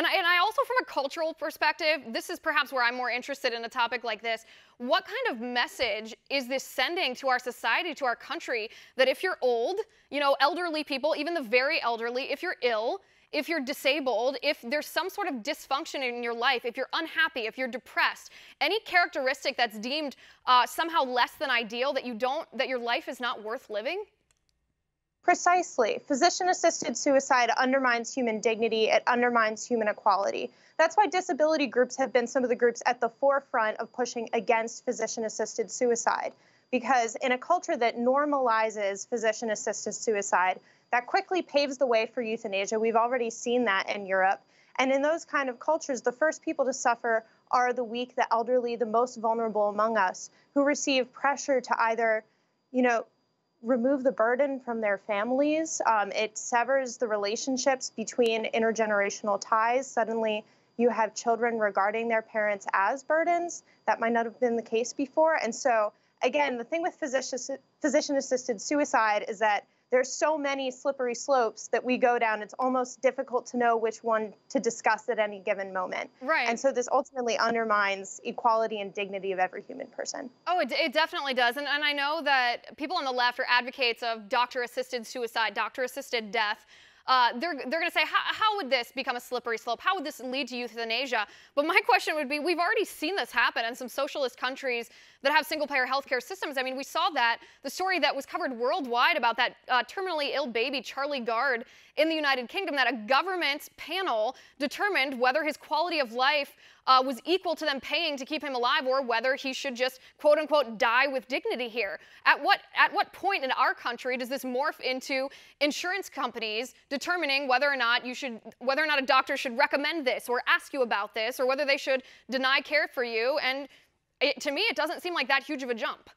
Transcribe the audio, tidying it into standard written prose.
And I also, from a cultural perspective, this is perhaps where I'm more interested in a topic like this. What kind of message is this sending to our society, to our country, that if you're old, you know, elderly people, even the very elderly, if you're ill, if you're disabled, if there's some sort of dysfunction in your life, if you're unhappy, if you're depressed, any characteristic that's deemed somehow less than ideal, that your life is not worth living? Precisely. Physician-assisted suicide undermines human dignity. It undermines human equality. That's why disability groups have been some of the groups at the forefront of pushing against physician-assisted suicide. Because in a culture that normalizes physician-assisted suicide, that quickly paves the way for euthanasia. We've already seen that in Europe. And in those kind of cultures, the first people to suffer are the weak, the elderly, the most vulnerable among us, who receive pressure to either, remove the burden from their families. It severs the relationships between intergenerational ties. Suddenly, you have children regarding their parents as burdens. That might not have been the case before. And so, again, the thing with physician-assisted suicide is that there's so many slippery slopes that we go down, it's almost difficult to know which one to discuss at any given moment. Right. And so this ultimately undermines equality and dignity of every human person. Oh, it definitely does. And I know that people on the left are advocates of doctor-assisted suicide, doctor-assisted death. They're going to say, how would this become a slippery slope? How would this lead to euthanasia? But my question would be, we've already seen this happen in some socialist countries that have single-payer healthcare systems. I mean, we saw that, the story that was covered worldwide about that terminally ill baby, Charlie Gard, in the United Kingdom, that a government panel determined whether his quality of life was equal to them paying to keep him alive, or whether he should just, quote unquote, die with dignity here. At what point in our country does this morph into insurance companies determining whether or not a doctor should recommend this or ask you about this, or whether they should deny care for you? And to me, it doesn't seem like that huge of a jump.